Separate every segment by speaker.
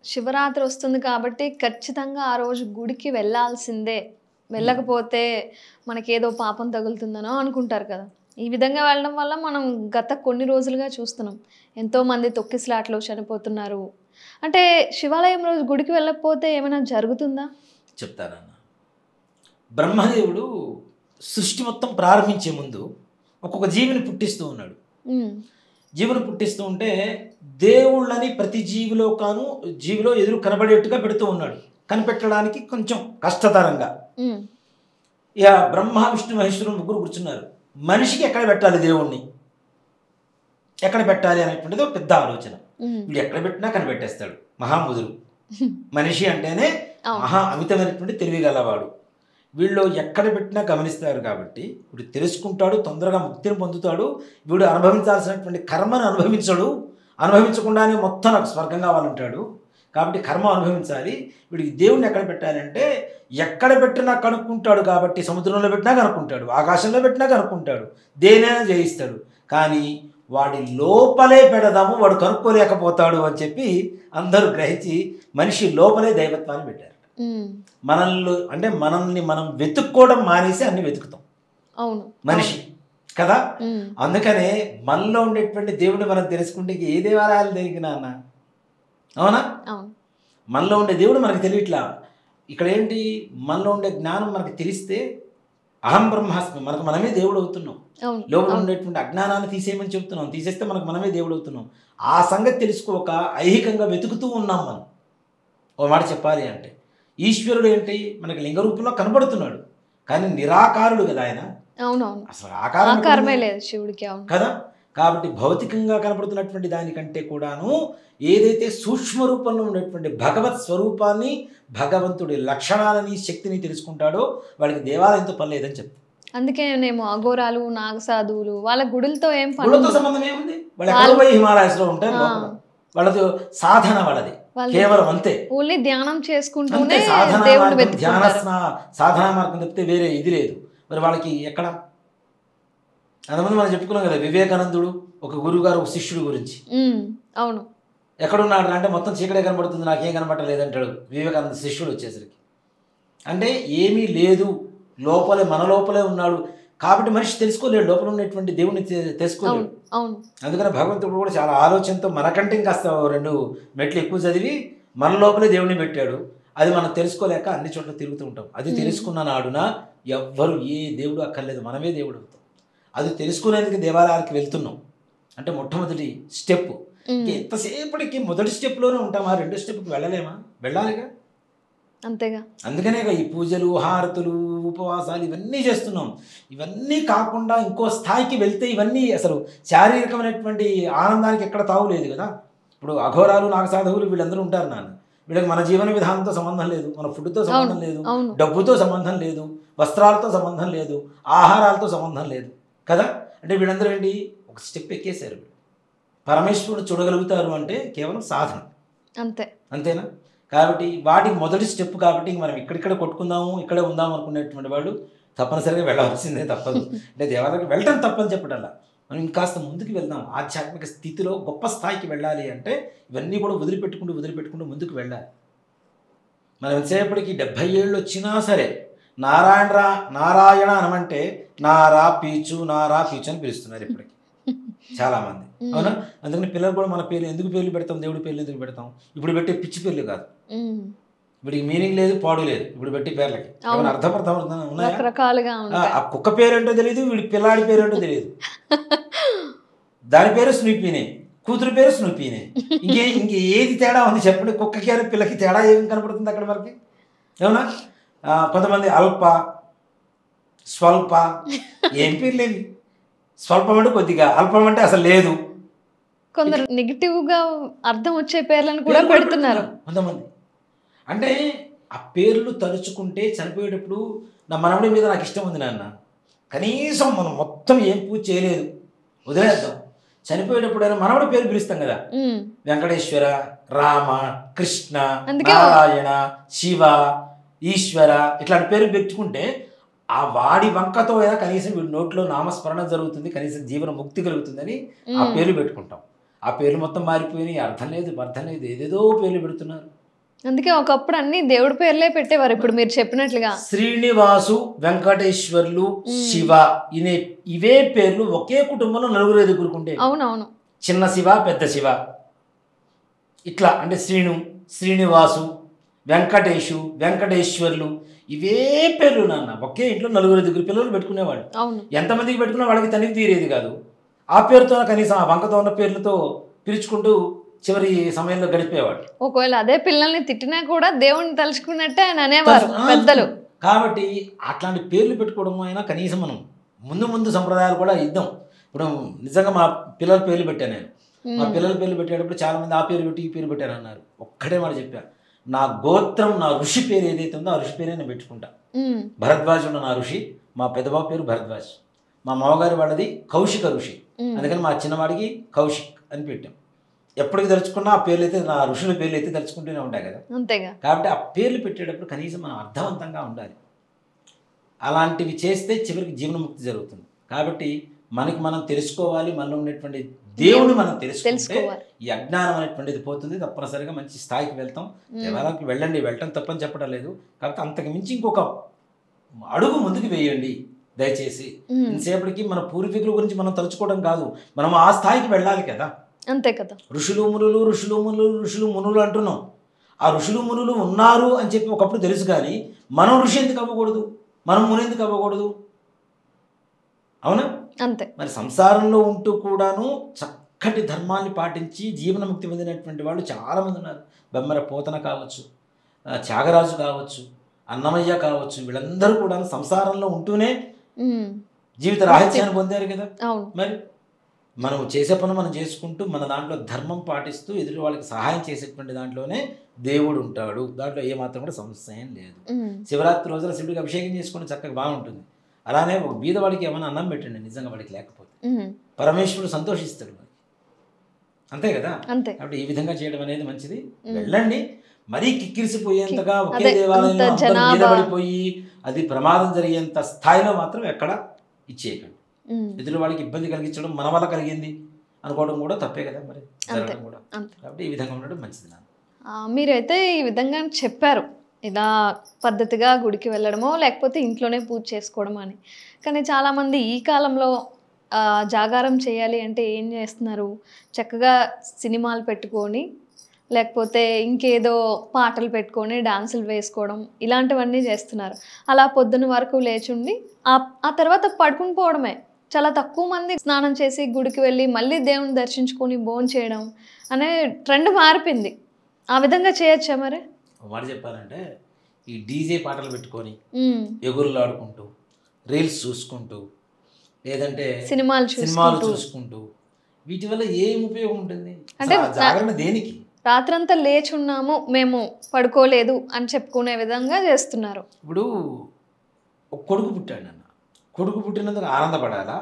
Speaker 1: శివరాత్రి వస్తుంది కాబట్టి ఖచ్చితంగా ఆ రోజు గుడికి వెళ్ళాల్సిందే. వెళ్ళకపోతే మనకేదో పాపం తగులుతుందనో అనుకుంటారు కదా! ఈ విధంగా వెళ్ళడం వల్ల మనం గత కొన్ని రోజులుగా చూస్తున్నాం. ఎంతోమంది తొక్కిసలాటలో చనిపోతున్నారు. అంటే శివాలయం రోజు గుడికి వెళ్ళకపోతే ఏమైనా జరుగుతుందా?
Speaker 2: చెప్తానన్న. బ్రహ్మదేవుడు సృష్టి మొత్తం ప్రారంభించే ముందు ఒక్కొక్క జీవిని పుట్టిస్తూ ఉన్నాడు.
Speaker 1: హ్మ్.
Speaker 2: జీవుని పుట్టిస్తూ ఉంటే దేవుళ్ళని ప్రతి జీవిలో ఎదురు కనబడేట్టుగా పెడుతూ ఉన్నాడు. కనిపెట్టడానికి కొంచెం కష్టతరంగా.
Speaker 1: హ్మ్.
Speaker 2: ఇక బ్రహ్మ విష్ణు మహేశ్వరులు ముగ్గురు కూర్చున్నారు. మనిషికి ఎక్కడ పెట్టాలి దేవుణ్ణి, ఎక్కడ పెట్టాలి అనేటువంటిది ఒక పెద్ద ఆలోచన.
Speaker 1: హ్మ్.
Speaker 2: వీడు ఎక్కడ పెట్టినా కనిపెట్టేస్తాడు. మహాముదురు. మనిషి అంటేనే
Speaker 1: అవును.
Speaker 2: మహా అమితమైనటువంటి తెలివిగలవాడు. వీళ్ళు ఎక్కడ పెట్టినా గమనిస్తారు కాబట్టి వీడు తెలుసుకుంటాడు, తొందరగా ముక్తిని పొందుతాడు. వీడు అనుభవించాల్సినటువంటి కర్మను అనుభవించకుండానే మొత్తం నాకు స్వర్గం కావాలంటాడు. కాబట్టి కర్మ అనుభవించాలి. వీడికి దేవుణ్ణి ఎక్కడ పెట్టాలంటే ఎక్కడ పెట్టినా కనుక్కుంటాడు. కాబట్టి సముద్రంలో పెట్టినా కనుక్కుంటాడు, ఆకాశంలో పెట్టినా కనుక్కుంటాడు, దేనైనా జయిస్తాడు. కానీ వాడి లోపలే పెడదాము, వాడు కనుక్కోలేకపోతాడు అని చెప్పి అందరూ గ్రహించి మనిషి లోపలే దైవత్వాన్ని పెట్టారు.
Speaker 1: హ్మ్.
Speaker 2: మనల్ని మనం వెతుక్కోవడం మానేసి అన్ని వెతుకుతాం
Speaker 1: అవును.
Speaker 2: మనిషి కదా.
Speaker 1: హ్మ్.
Speaker 2: అందుకనే మనలో ఉండేటువంటి దేవుడిని మనం తెలుసుకుంటే ఏ దేవాలయాలు తిరిగినా అన్న, అవునా,
Speaker 1: అవును.
Speaker 2: మనలో ఉండే దేవుడు మనకు తెలియట్లా. ఇక్కడ ఏంటి, మనలో ఉండే జ్ఞానం మనకు తెలిస్తే అహం బ్రహ్మాస్మి, మనకు మనమే దేవుడు అవుతున్నాం.
Speaker 1: అవును.
Speaker 2: లోపల
Speaker 1: అవును.
Speaker 2: ఉండేటువంటి అజ్ఞానాన్ని తీసేయమని చెప్తున్నాం. తీసేస్తే మనకు మనమే దేవుడు అవుతున్నాం. ఆ సంగతి తెలుసుకోక ఐహికంగా వెతుకుతూ ఉన్నాం మనం. ఓ మాట చెప్పాలి అంటే ఈశ్వరుడు ఏంటి, మనకి లింగ రూపంలో కనబడుతున్నాడు, కానీ నిరాకారుడు కదా ఆయన.
Speaker 1: అవునవును.
Speaker 2: అసలు ఆకారం
Speaker 1: ఆకారమే లేదు శివుడికి. అవును.
Speaker 2: కదా. కాబట్టి భౌతికంగా కనపడుతున్నటువంటి దానికంటే కూడాను ఏదైతే సూక్ష్మ రూపంలో ఉన్నటువంటి భగవత్ స్వరూపాన్ని, భగవంతుడి లక్షణాలని, శక్తిని తెలుసుకుంటాడో వాడికి దేవాలయంతో పని లేదని చెప్తాను.
Speaker 1: అందుకేనేమో అఘోరాలు, నాగసాధువులు వాళ్ళ గుడులతో ఏం పని
Speaker 2: గుళ్ళతో
Speaker 1: ఉండదు.
Speaker 2: సంబంధం ఏముంది, వాళ్ళు ఎక్కడో పోయి హిమాలయాస్లో ఉంటారు లోపల. వాళ్ళతో సాధన వాళ్ళది కేవలం అంతే.
Speaker 1: ఓన్లీ ధ్యానం
Speaker 2: అంతే,
Speaker 1: చేసుకుంటూనే
Speaker 2: సాధన
Speaker 1: దేవుడిని
Speaker 2: మార్గం, ధ్యాన
Speaker 1: వెతుక్కుంటారు.
Speaker 2: సాధనా మార్గం తప్పితే వేరే ఇది లేదు. మరి వాళ్ళకి ఎక్కడ, అంతమంది మనం చెప్పుకున్నాం కదా, వివేకానందుడు ఒక గురువు గారు ఒక శిష్యుడు గురించి.
Speaker 1: అవును.
Speaker 2: ఎక్కడున్నాడు అంటే మొత్తం చీకటే కనబడుతుంది, నాకేం కనబడలేదంటాడు వివేకానంద శిష్యుడు వచ్చేసరికి. అంటే ఏమీ లేదు, మన లోపలే ఉన్నాడు. కాబట్టి మనిషి తెలుసుకోలేడు, లోపల ఉన్నటువంటి దేవుడిని తెలుసుకోలేడు.
Speaker 1: అవును.
Speaker 2: అందుకని భగవంతుడు కూడా చాలా ఆలోచనతో మనకంటే ఇంకాస్త 2 మెట్లు ఎక్కువ చదివి మన లోపలే దేవుడిని పెట్టాడు. అది మనం తెలుసుకోలేక అన్ని చోట్ల తిరుగుతూ ఉంటాం. అది తెలుసుకున్న నాడున ఎవ్వరు ఏ దేవుడు అక్కర్లేదు, మనమే దేవుడు అవుతాం. అది తెలుసుకునేందుకు దేవాలయానికి వెళ్తున్నాం అంటే మొట్టమొదటి స్టెప్. ఎంతసేపటికి మొదటి స్టెప్లోనే ఉంటామా, 2వ స్టెప్కి వెళ్ళలేమా? వెళ్ళాలిగా.
Speaker 1: అంతేగా.
Speaker 2: అందుకనే ఈ పూజలు, హారతులు, ఉపవాసాలు ఇవన్నీ చేస్తున్నాం. ఇవన్నీ కాకుండా ఇంకో స్థాయికి వెళ్తే ఇవన్నీ అసలు శారీరకమైనటువంటి ఆనందానికి ఎక్కడ తావులేదు కదా. ఇప్పుడు అఘోరాలు, నాగసాధువులు వీళ్ళందరూ ఉంటారు నాన్న. వీళ్ళకి మన జీవన విధానంతో సంబంధం లేదు, మన ఫుడ్తో సంబంధం లేదు, డబ్బుతో సంబంధం లేదు, వస్త్రాలతో సంబంధం లేదు, ఆహారాలతో సంబంధం లేదు కదా. అంటే వీళ్ళందరూ ఏంటి, ఒక స్టెప్ ఎక్కేశారు. పరమేశ్వరుడు చూడగలుగుతారు అంటే కేవలం సాధన, అంతేనా. కాబట్టి వాటికి మొదటి స్టెప్. కాబట్టి మనం ఇక్కడిక్కడ కొట్టుకుందాము, ఇక్కడే ఉందాము అనుకునేటువంటి వాళ్ళు తప్పనిసరిగా వెళ్ళవలసిందే, తప్పదు. అంటే దేవాలయానికి వెళ్ళటం తప్పని చెప్పటల్లా, మనం ఇంకాస్త ముందుకు వెళ్దాం. ఆధ్యాత్మిక స్థితిలో గొప్ప స్థాయికి వెళ్ళాలి అంటే ఇవన్నీ కూడా వదిలిపెట్టుకుంటూ ముందుకు వెళ్ళాలి. మనం ఎంతసేపటికి 70 ఏళ్ళు వచ్చినా సరే నారాయణ అనమంటే నారా పీచు అని పిలుస్తున్నారు ఇప్పటికి చాలామంది, అవునా. అందుకని పిల్లలు కూడా మన పేర్లు ఎందుకు పేర్లు పెడతాం, దేవుడి పేర్లు ఎందుకు పెడతాం? ఇప్పుడు పెట్టే పిచ్చి పేర్లు కాదు, వీడికి మీనింగ్ లేదు, పాడు లేదు. ఇప్పుడు పెట్టి పేర్లకి ఏమైనా అర్థం ఉన్నాయా? ఆ కుక్క పేరేంటో తెలియదు, వీడి పిల్లాడి పేరేంటో తెలియదు. దాని పేరు స్నూపీనే, కూతురు పేరు స్నూపీనే. ఇంకే ఏది తేడా ఉంది చెప్పండి? కుక్కకి అని పిల్లకి తేడా ఏమి కనపడుతుంది అక్కడ మనకి, ఏమన్నా? కొంతమంది అల్ప, స్వల్ప, ఏం పేర్లేవి. స్వల్పం అంటే కొద్దిగా, అల్పం అంటే అసలు లేదు.
Speaker 1: కొందరు నెగిటివ్ గా అర్థం వచ్చే పేర్లను కూడా పెడుతున్నారు
Speaker 2: కొంతమంది. అంటే ఆ పేర్లు తలుచుకుంటే చనిపోయేటప్పుడు నా మనవడి మీద నాకు ఇష్టం ఉంది నాన్న, కనీసం మనం మొత్తం ఏం పూజ చేయలేదు, వదిలేద్దాం. చనిపోయేటప్పుడు అయినా మనవడి పేరు పిలుస్తాం కదా, వెంకటేశ్వర, రామ, కృష్ణ, నారాయణ, శివ, ఈశ్వర ఇట్లాంటి పేరు పెట్టుకుంటే ఆ వాడి వంకతో అయినా కనీసం వీడి నోట్లో నామస్మరణ జరుగుతుంది, కనీసం జీవన ముక్తి కలుగుతుందని ఆ పేర్లు పెట్టుకుంటాం. ఆ పేర్లు మొత్తం మారిపోయినాయి, అర్థం లేదు, ఏదేదో పేర్లు పెడుతున్నారు.
Speaker 1: అందుకే ఒకప్పుడు అన్ని దేవుడి పేర్లే పెట్టేవారు, ఇప్పుడు మీరు చెప్పినట్లుగా.
Speaker 2: శ్రీనివాసు, వెంకటేశ్వర్లు, శివ ఇవే పేర్లు ఒకే కుటుంబంలో 4 5
Speaker 1: అవునవును.
Speaker 2: చిన్న శివ, పెద్ద శివ, ఇట్లా అంటే శ్రీనివాసు, వెంకటేషు, వెంకటేశ్వర్లు ఇవే పేర్లు నాన్న. ఒకే ఇంట్లో 4 5 పిల్లలు పెట్టుకునేవాడు. ఎంతమందికి పెట్టుకున్నా వాళ్ళకి తనిఖీ తీరేది కాదు. ఆ పేరుతో కనీసం ఆ వంకతో ఉన్న పేర్లతో పిలుచుకుంటూ చివరి సమయంలో గడిపేవాడు.
Speaker 1: ఒకవేళ అదే పిల్లల్ని తిట్టినా కూడా దేవుణ్ణి తలుచుకున్నట్టే ఆయన అనేవారు పెద్దలు.
Speaker 2: కాబట్టి అట్లాంటి పేర్లు పెట్టుకోవడం అయినా కనీసం మనం ముందు సంప్రదాయాలు కూడా ఇద్దాం. ఇప్పుడు నిజంగా మా పిల్లల పేర్లు పెట్టాను నేను. మా పిల్లల పేర్లు పెట్టేటప్పుడు చాలా మంది ఆ పేరు పెట్టి ఈ పేరు పెట్టారు అన్నారు. ఒక్కడే మాట చెప్పాను, నా గోత్రం, నా ఋషి పేరు ఏదైతే ఉందో ఆ ఋషి పేరే నేను పెట్టుకుంటా. భరద్వాజ్ ఉన్న నా ఋషి, మా పెద్దబాబు పేరు భరద్వాజ్, మా మామగారి వాళ్ళది కౌశిక ఋషి, అందుకని మా చిన్నవాడికి కౌశిక్ అని పెట్టాం. ఎప్పటికి తలుచుకున్నా ఆ పేర్లు అయితే, నా ఋషుల పేర్లు అయితే తలుచుకుంటూనే ఉంటాయి కదా.
Speaker 1: అంతేగా.
Speaker 2: కాబట్టి ఆ పేర్లు పెట్టేటప్పుడు కనీసం మనం అర్థవంతంగా ఉండాలి. అలాంటివి చేస్తే చివరికి జీవనముక్తి జరుగుతుంది. కాబట్టి మనకి మనం తెలుసుకోవాలి, మనలో ఉన్నటువంటి దేవుడు మనం తెలుసుకుంటే ఈ అజ్ఞానం అనేటువంటిది పోతుంది. తప్పనిసరిగా మంచి స్థాయికి వెళ్తాం. దేవాలయానికి వెళ్ళండి, వెళ్ళటం తప్పని చెప్పడం లేదు. కాబట్టి అంతకు మించి ఇంకొక అడుగు ముందుకు వేయండి దయచేసి. ఇంతసేపటికి మన పూర్వీకుల గురించి మనం తలుచుకోవడం కాదు, మనం ఆ స్థాయికి వెళ్ళాలి కదా.
Speaker 1: అంతే కదా.
Speaker 2: ఋషులు మునులు అంటున్నాం. ఆ ఋషులు మునులు ఉన్నారు అని చెప్పి ఒకప్పుడు తెలుసు, కానీ మనం ఋషి ఎందుకు అవ్వకూడదు, మనం ముని ఎందుకు అవ్వకూడదు? అవునా? అంతే. మరి సంసారంలో ఉంటూ కూడాను చక్కటి ధర్మాన్ని పాటించి జీవనముక్తి పొందినటువంటి వాళ్ళు చాలామంది ఉన్నారు. బెమ్మర పోతన కావచ్చు, త్యాగరాజు కావచ్చు, అన్నమయ్య కావచ్చు, వీళ్ళందరూ కూడా సంసారంలో ఉంటూనే జీవిత రాహిత్యాన్ని పొందారు కదా. మరి మనం చేసే పని మనం చేసుకుంటూ మన దాంట్లో ధర్మం పాటిస్తూ ఎదుటి వాళ్ళకి సహాయం చేసేటువంటి దాంట్లోనే దేవుడు ఉంటాడు. దాంట్లో ఏమాత్రం కూడా సంశయం లేదు. శివరాత్రి రోజున శివుడికి అభిషేకం చేసుకుని చక్కగా బాగుంటుంది. అలానే ఒక బీదవాడికి ఏమైనా అన్నం పెట్టండి, నిజంగా వాడికి లేకపోతే పరమేశ్వరుడు సంతోషిస్తాడు మరి. అంతే కదా. కాబట్టి ఈ విధంగా చేయడం అనేది మంచిది. వెళ్ళండి, మరీ కిక్కిరిసిపోయేంతగా ఒకే దేవాలయంలో అందరూ మీద పడిపోయి అది ప్రమాదం జరిగేంత స్థాయిలో మాత్రం ఎక్కడ ఇచ్చేయకండి. ఎదురు వాళ్ళకి ఇబ్బంది కలిగించడం మన వల్ల కలిగింది అనుకోవడం కూడా తప్పే కదా మరి, జరగడం కూడా. కాబట్టి ఈ విధంగా ఉండడం మంచిది.
Speaker 1: మీరైతే ఈ విధంగా చెప్పారు, ఇలా పద్ధతిగా గుడికి వెళ్ళడమో లేకపోతే ఇంట్లోనే పూజ చేసుకోవడం అని. కానీ చాలామంది ఈ కాలంలో జాగారం చేయాలి అంటే ఏం చేస్తున్నారు, చక్కగా సినిమాలు పెట్టుకొని లేకపోతే ఇంకేదో పాటలు పెట్టుకొని డాన్సులు వేసుకోవడం ఇలాంటివన్నీ చేస్తున్నారు. అలా పొద్దున్న వరకు లేచుండి ఆ తర్వాత పడుకుని పోవడమే. చాలా తక్కువ మంది స్నానం చేసి గుడికి వెళ్ళి మళ్ళీ దేవుని దర్శించుకొని భోజనం చేయడం అనే ట్రెండ్ మారిపోయింది. ఆ విధంగా చేయొచ్చా మరి?
Speaker 2: వాడు చెప్పాలంటే ఈ డీజే పాటలు పెట్టుకొని ఎగురులు ఆడుకుంటూ రీల్స్ చూసుకుంటూ లేదంటే సినిమాలు చూసుకుంటూ వీటి వల్ల ఏం ఉపయోగం ఉంటుంది? అంటే జాగరణ దేనికి?
Speaker 1: రాత్రంతా లేచున్నాము మేము పడుకోలేదు అని చెప్పుకునే విధంగా చేస్తున్నారు.
Speaker 2: ఇప్పుడు ఒక కొడుకు పుట్టాడు అన్న, కొడుకు పుట్టినందుకు ఆనందపడాలా,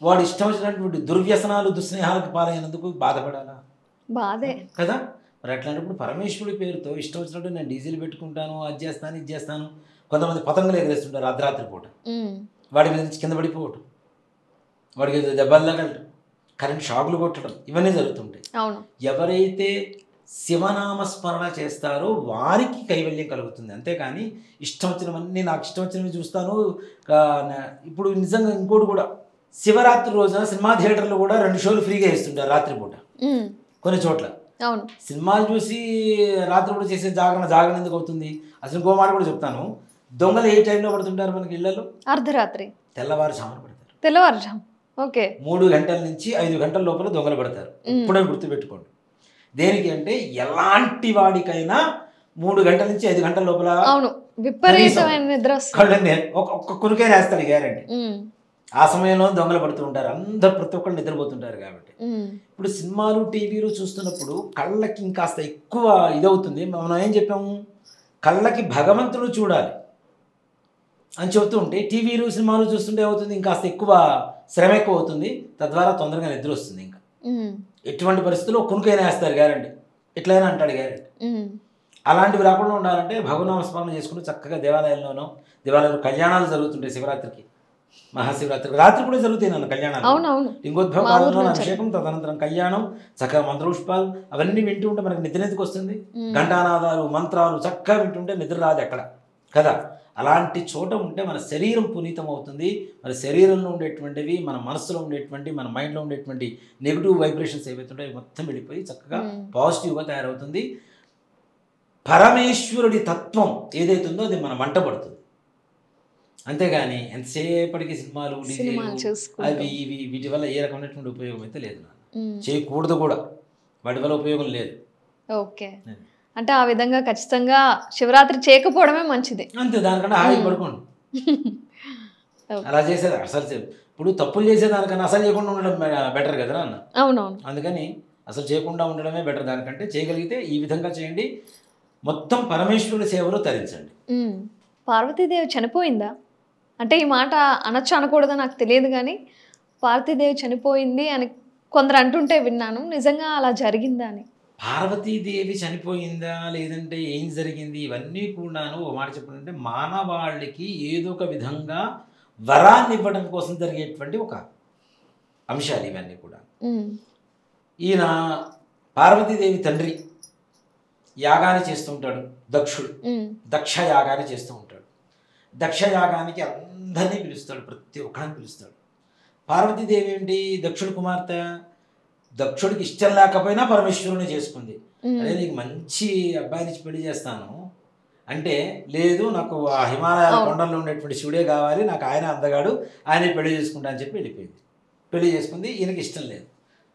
Speaker 2: వాడు ఇష్టం వచ్చినటువంటి దుర్వ్యసనాలు దుస్నేహాలకు పాలైనందుకు బాధపడాలా?
Speaker 1: బాధే
Speaker 2: కదా. మరి అట్లాంటప్పుడు పరమేశ్వరుడి పేరుతో ఇష్టం వచ్చినట్టు నేను డీజిల్ పెట్టుకుంటాను, అది చేస్తాను, ఇది చేస్తాను. కొంతమంది పతంగులు ఎగరేస్తుంటారు అర్ధరాత్రి పూట, వాడి మీద నుంచి కింద పడిపోవటం, వాడికి దెబ్బలు తగలటం, కరెంట్ షాకులు కొట్టడం, ఇవన్నీ జరుగుతుంటాయి. ఎవరైతే శివనామస్మరణ చేస్తారో వారికి కైవల్యం కలుగుతుంది. అంతేకాని ఇష్టం వచ్చినవన్నీ నాకు ఇష్టం వచ్చినవి చూస్తాను. ఇప్పుడు నిజంగా ఇంకోటి కూడా, శివరాత్రి రోజున సినిమా థియేటర్లు కూడా 2 షోలు ఫ్రీగా ఇస్తుంటారు రాత్రిపూట కొన్ని చోట్ల. సినిమాలు చూసి రాత్రిపూట చేసే జాగరణ ఎందుకు అవుతుంది? అసలు ఇంకో మాట కూడా చెప్తాను, దొంగలు ఏ టైంలో పడుతుంటారు మనకి ఇళ్లలో?
Speaker 1: అర్ధరాత్రి,
Speaker 2: తెల్లవారుజామున పడతారు.
Speaker 1: తెల్లవారుజాము
Speaker 2: 3 గంటల నుంచి 5 గంటల లోపల దొంగలు పడతారు. ఇప్పుడే గుర్తుపెట్టుకోండి. దేనికి అంటే ఎలాంటి వాడికైనా 3 గంటల నుంచి 5 గంటల లోపల ఒక్క కురికైనా వేస్తాడు గ్యారంటీ. ఆ సమయంలో దొంగలు పడుతూ ఉంటారు, అందరు ప్రతి ఒక్కరు నిద్రపోతుంటారు. కాబట్టి ఇప్పుడు సినిమాలు టీవీలు చూస్తున్నప్పుడు కళ్ళకి ఇంకాస్త ఎక్కువ ఇదవుతుంది. మనం ఏం చెప్పాము, కళ్ళకి భగవంతుడు చూడాలి అని చెబుతూ ఉంటే టీవీలు సినిమాలు చూస్తుంటే ఏమవుతుంది, ఇంకాస్త ఎక్కువ శ్రమ ఎక్కువ అవుతుంది, తద్వారా తొందరగా నిద్ర వస్తుంది. ఇంకా ఎటువంటి పరిస్థితుల్లో కునుకైనా వేస్తారు గ్యారంటీ, ఎట్లయినా అంటాడు గ్యారంటీ. అలాంటివి రాకుండా ఉండాలంటే భగవనామస్మరణ చేసుకుంటూ చక్కగా దేవాలయంలో కళ్యాణాలు జరుగుతుంటాయి. శివరాత్రికి మహాశివరాత్రి రాత్రి కూడా జరుగుతాయి నాన్న కళ్యాణాలు.
Speaker 1: అవునవును.
Speaker 2: లింగోద్భవ
Speaker 1: మా
Speaker 2: కాలంలో
Speaker 1: ఊర్లో
Speaker 2: అభిషేకం, తదనంతరం కళ్యాణం, చక్కగా మంత్రపుష్పాలు అవన్నీ వింటూ ఉంటే మనకి నిద్ర ఎందుకు వస్తుంది? ఘంటానాదాలు, మంత్రాలు చక్కగా వింటుంటే నిద్ర రాదు ఎక్కడ కదా. అలాంటి చోట ఉంటే మన శరీరం పునీతం అవుతుంది. మన శరీరంలో ఉండేటువంటివి, మన మనసులో ఉండేటువంటి, మన మైండ్లో ఉండేటువంటి నెగిటివ్ వైబ్రేషన్స్ ఏవైతుంటాయో మొత్తం వెళ్ళిపోయి చక్కగా పాజిటివ్గా తయారవుతుంది. పరమేశ్వరుడి తత్వం ఏదైతుందో అది మన వంట పడుతుంది. అంతేగాని ఎంతసేపటికి సినిమాలు అవి ఇవి వీటి వల్ల ఏ రకమైనటువంటి ఉపయోగం అయితే లేదు నాన్న. చేయకూడదు కూడా, వాటి వల్ల ఉపయోగం లేదు.
Speaker 1: ఓకే, అంటే ఆ విధంగా ఖచ్చితంగా శివరాత్రి చేయకపోవడమే మంచిది.
Speaker 2: అంతే, దానికన్నా హాయి పడుకోండి. అలా చేసేది అసలు ఇప్పుడు తప్పులు చేసేదానికన్నా అసలు చేయకుండా ఉండడం బెటర్ కదా నాన్న.
Speaker 1: అవునవును.
Speaker 2: అందుకని అసలు చేయకుండా ఉండడమే బెటర్. దానికంటే చేయగలిగితే ఈ విధంగా చేయండి. మొత్తం పరమేశ్వరుడి సేవలో తరించండి.
Speaker 1: పార్వతీదేవి చనిపోయిందా? అంటే ఈ మాట అనొచ్చు అనకూడదో నాకు తెలియదు, కానీ పార్వతీదేవి చనిపోయింది అని కొందరు అంటుంటే విన్నాను. నిజంగా అలా జరిగిందా అని?
Speaker 2: పార్వతీదేవి చనిపోయిందా లేదంటే ఏం జరిగింది ఇవన్నీ కూడాను ఓ మాట చెప్పాలంటే మానవాళికి ఏదో ఒక విధంగా వరాన్ని ఇవ్వడం కోసం జరిగేటువంటి ఒక అంశాలు ఇవన్నీ కూడా. ఈయన పార్వతీదేవి తండ్రి యాగాన్ని చేస్తూ ఉంటాడు, దక్షుడు. దక్ష యాగాన్ని చేస్తూ ఉంటాడు. దక్ష యాగానికి అందరినీ పిలుస్తాడు, ప్రతి ఒక్కరిని పిలుస్తాడు. పార్వతీదేవి ఏంటి, దక్షుడు కుమార్తె. దక్షుడికి ఇష్టం లేకపోయినా పరమేశ్వరుని చేసుకుంది. అదే నీకు మంచి అబ్బాయిని పెళ్లి చేస్తాను అంటే, లేదు నాకు ఆ హిమాలయాల కొండల్లో ఉండేటువంటి శివుడే కావాలి, నాకు ఆయన అందగాడు, ఆయనే పెళ్లి చేసుకుంటా అని చెప్పి వెళ్ళిపోయింది. పెళ్లి చేసుకుంది. ఈయనకి ఇష్టం లేదు.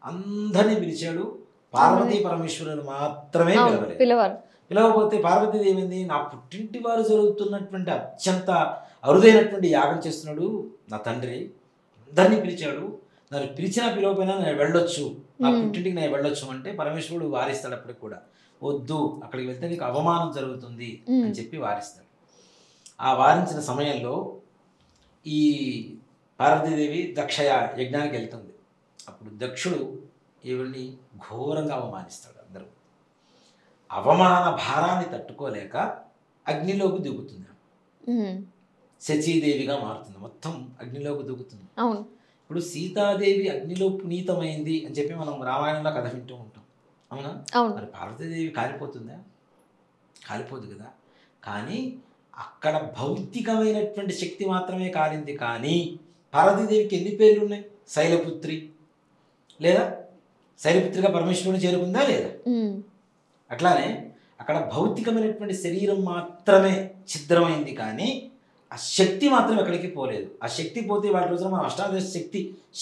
Speaker 2: అందరినీ పిలిచాడు, పార్వతీ పరమేశ్వరుని మాత్రమే పిలవలేదు. పిలవకపోతే పార్వతీదేవి ఏంది, నా పుట్టింటి వారు జరుగుతున్నటువంటి అత్యంత అరుదైనటువంటి యాగం చేస్తున్నాడు నా తండ్రి, అందరినీ పిలిచాడు, నన్ను పిలిచినా పిలవపోయినా నేను వెళ్ళొచ్చు, నా పుట్టింటికి నేను వెళ్ళొచ్చు అంటే పరమేశ్వరుడు వారిస్తాడు. అప్పటికి కూడా వద్దు, అక్కడికి వెళ్తే నీకు అవమానం జరుగుతుంది అని చెప్పి వారిస్తాడు. ఆ వారించిన సమయంలో ఈ పార్వతీదేవి దక్ష యజ్ఞానికి వెళ్తుంది. అప్పుడు దక్షుడు ఈవిడ్ని ఘోరంగా అవమానిస్తాడు. అందరూ అవమాన భారాన్ని తట్టుకోలేక అగ్నిలోకి దిగుతుంది. శచీదేవిగా మారుతుంది, మొత్తం అగ్నిలోకి దిగుతుంది. ఇప్పుడు సీతాదేవి అగ్నిలో పునీతమైంది అని చెప్పి మనం రామాయణంలో కథ వింటూ ఉంటాం, అవునా? మరి పార్వతీదేవి కాలిపోతుందా? కాలిపోదు కదా. కానీ అక్కడ భౌతికమైనటువంటి శక్తి మాత్రమే కాలింది. కానీ పార్వతీదేవికి ఎన్ని పేర్లు ఉన్నాయి? శైలపుత్రి, లేదా శైలపుత్రిగా పరమేశ్వరుని చేరుకుందా లేదా? అట్లానే అక్కడ భౌతికమైనటువంటి శరీరం మాత్రమే ఛిద్రమైంది, కానీ ఆ శక్తి మాత్రం ఎక్కడికి పోలేదు. ఆ శక్తి పోతే వాటి రోజున మనం అష్టాదశ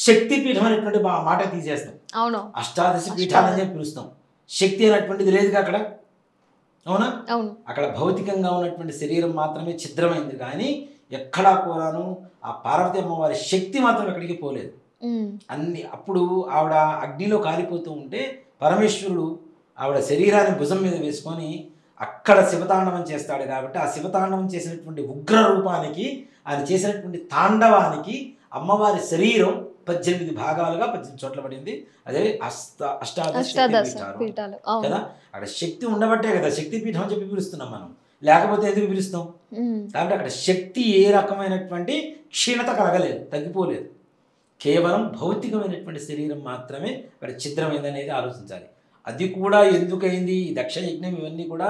Speaker 2: శక్తి పీఠం అనేటువంటి మాట తీసేస్తాం. అవును, అష్టాదశ పీఠాలని చెప్పి పిలుస్తాం. శక్తి అనేటువంటిది లేదుగా అక్కడ, అవునా? అక్కడ భౌతికంగా ఉన్నటువంటి శరీరం మాత్రమే ఛిద్రమైంది, కానీ ఎక్కడా కూడాను ఆ పార్వతి అమ్మవారి శక్తి మాత్రం ఎక్కడికి పోలేదు. అన్ని అప్పుడు ఆవిడ అగ్నిలో కాలిపోతూ ఉంటే పరమేశ్వరుడు ఆవిడ శరీరాన్ని భుజం మీద వేసుకొని అక్కడ శివతాండవం చేస్తాడు. కాబట్టి ఆ శివతాండవం చేసినటువంటి ఉగ్ర రూపానికి, ఆయన చేసినటువంటి తాండవానికి అమ్మవారి శరీరం 18 భాగాలుగా 18 చోట్ల పడింది. అదే అష్టాదశ పీఠాలు కదా. అక్కడ శక్తి ఉండబట్టే కదా శక్తిపీఠం అని చెప్పి పిలుస్తున్నాం మనం, లేకపోతే ఎందుకు పిలుస్తాం? కాబట్టి అక్కడ శక్తి ఏ రకమైనటువంటి క్షీణత కలగలేదు, తగ్గిపోలేదు. కేవలం భౌతికమైనటువంటి శరీరం మాత్రమే అక్కడ ఛిద్రమైంది అనేది ఆలోచించాలి. అది కూడా ఎందుకైంది? దక్ష యజ్ఞం ఇవన్నీ కూడా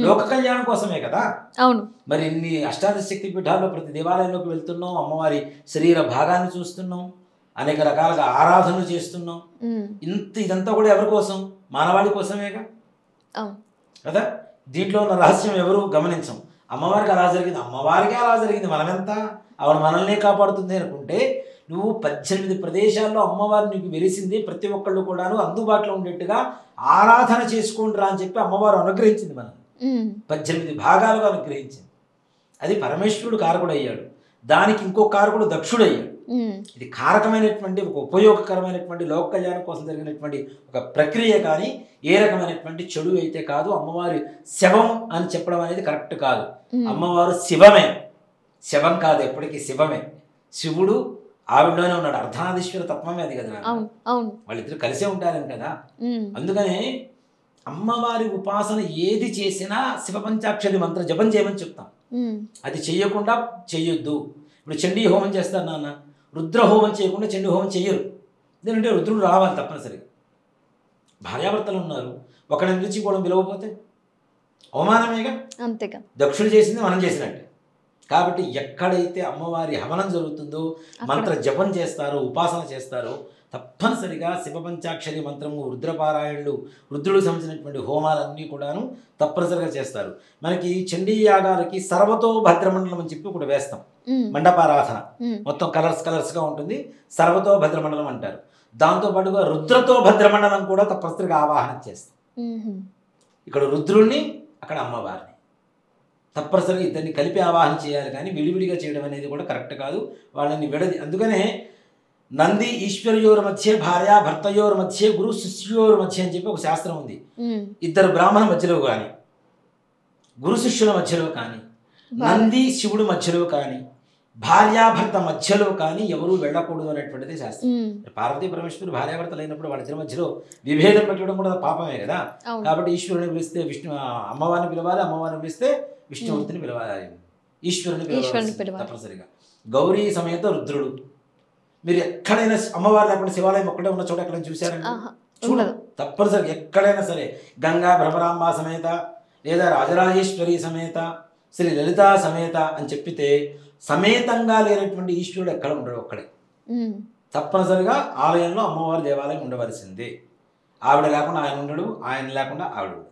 Speaker 2: లోక కళ్యాణం కోసమే కదా. అవును. మరి ఇన్ని అష్టాదశ శక్తి పీఠాల్లో ప్రతి దేవాలయంలోకి వెళ్తున్నాం, అమ్మవారి శరీర భాగాన్ని చూస్తున్నాం, అనేక రకాలుగా ఆరాధనలు చేస్తున్నాం. ఇదంతా కూడా ఎవరి కోసం? మానవాళి కోసమేగా కదా. దీంట్లో ఉన్న రహస్యం ఎవరు గమనించం. అమ్మవారికి అలా జరిగింది, అమ్మవారికే అలా జరిగింది, మనమెంత ఆవిడ మనల్నే కాపాడుతుంది అనుకుంటే, నువ్వు 18 ప్రదేశాల్లో అమ్మవారు నీకు వెలిసింది. ప్రతి ఒక్కళ్ళు కూడాను అందుబాటులో ఉండేట్టుగా ఆరాధన చేసుకుంటారా అని చెప్పి అమ్మవారు అనుగ్రహించింది మనం, 18 భాగాలుగా అనుగ్రహించింది. అది పరమేశ్వరుడు కారకుడు అయ్యాడు, దానికి ఇంకో కారకుడు దక్షుడు అయ్యాడు. ఇది కారకమైనటువంటి ఒక ఉపయోగకరమైనటువంటి లోక కళ్యాణం కోసం జరిగినటువంటి ఒక ప్రక్రియ, కానీ ఏ రకమైనటువంటి చెడు అయితే కాదు. అమ్మవారి శవం అని చెప్పడం అనేది కరెక్ట్ కాదు. అమ్మవారు శివమే, శవం కాదు, ఎప్పటికీ శివమే. శివుడు ఆవిడలోనే ఉన్నాడు, అర్ధనారీశ్వర తత్వమే అది కదా. వాళ్ళిద్దరు కలిసే ఉంటారని కదా. అందుకనే అమ్మవారి ఉపాసన ఏది చేసినా శివ పంచాక్షరి మంత్ర జపం చేయమని చెప్తాం. అది చెయ్యకుండా చెయ్యొద్దు. ఇప్పుడు చండీ హోమం చేస్తారు నాన్న, రుద్ర హోమం చేయకుండా చండీ హోమం చెయ్యరు. ఎందుకంటే రుద్రుడు రావాలి తప్పనిసరిగా. భార్యాభర్తలు ఉన్నారు, ఒకరిని పిలిచి కూడా పిలవకపోతే అవమానమేగా.
Speaker 1: అంతేగా.
Speaker 2: దక్షుడు చేసింది మనం చేసినట్టే. కాబట్టి ఎక్కడైతే అమ్మవారి హవనం జరుగుతుందో, మంత్ర జపం చేస్తారో, ఉపాసన చేస్తారో, తప్పనిసరిగా శివపంచాక్షరి మంత్రము, రుద్రపారాయణులు, రుద్రుడికి సంబంధించినటువంటి హోమాలన్నీ కూడాను తప్పనిసరిగా చేస్తారు. మనకి చండీ యాగాలకి సర్వతో భద్రమండలం అని చెప్పి ఒకటి వేస్తాం, మండపారాధన మొత్తం కలర్స్గా ఉంటుంది, సర్వతో భద్రమండలం అంటారు. దాంతోపాటుగా రుద్రతో భద్రమండలం కూడా తప్పనిసరిగా ఆవాహన చేస్తాం. ఇక్కడ రుద్రుణ్ణి, అక్కడ అమ్మవారిని తప్పనిసరిగా ఇద్దరిని కలిపి ఆవాహన చేయాలి, కానీ విడివిడిగా చేయడం అనేది కూడా కరెక్ట్ కాదు. వాళ్ళని అందుకనే నంది ఈశ్వర్యోర్ మధ్య, భార్య భర్తయోర్ మధ్య, గురు శిష్యోర్ మధ్య అని చెప్పి ఒక శాస్త్రం ఉంది. ఇద్దరు బ్రాహ్మణ మధ్యలో కానీ, గురు శిష్యుల మధ్యలో కానీ, నంది శివుడు మధ్యలో కానీ, భార్యాభర్త మధ్యలో కానీ ఎవరూ వెళ్ళకూడదు అనేటువంటిది శాస్త్రం. పార్వతీ పరమేశ్వరుడు భార్యాభర్తలు అయినప్పుడు వాళ్ళిద్దరి మధ్యలో విభేదం పెట్టడం కూడా పాపమే కదా. కాబట్టి ఈశ్వరుని పిలిస్తే అమ్మవారిని పిలవాలి, అమ్మవారిని పిలిస్తే విష్ణుమూర్తిని పిలవాలి, ఈశ్వరుని పిలవాలి తప్పనిసరిగా. గౌరీ సమేత రుద్రుడు. మీరు ఎక్కడైనా అమ్మవారి లేకుండా శివాలయం ఒక్కడే ఉన్న చోట ఎక్కడైనా చూశారండి? చూడదు. తప్పనిసరిగా ఎక్కడైనా సరే గంగా భ్రమరాంబ సమేత, లేదా రాజరాజేశ్వరి సమేత, శ్రీ లలితా సమేత అని చెప్పితే సమేతంగా లేనటువంటి ఈశ్వరుడు ఎక్కడ ఉండడు, ఒక్కడే. తప్పనిసరిగా ఆలయంలో అమ్మవారి దేవాలయం ఉండవలసిందే. ఆవిడ లేకుండా ఆయన ఉండడు, ఆయన లేకుండా ఆవిడ ఉండడు.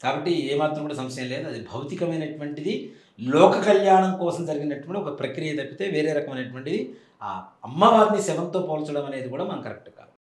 Speaker 2: కాబట్టి ఏమాత్రం కూడా సంశయం లేదు, అది భౌతికమైనటువంటిది, లోక కళ్యాణం కోసం జరిగినటువంటి ఒక ప్రక్రియ తప్పితే వేరే రకమైనటువంటిది ఆ అమ్మవారిని శవంతో పోల్చడం అనేది కూడా మనం కరెక్ట్ కాదు.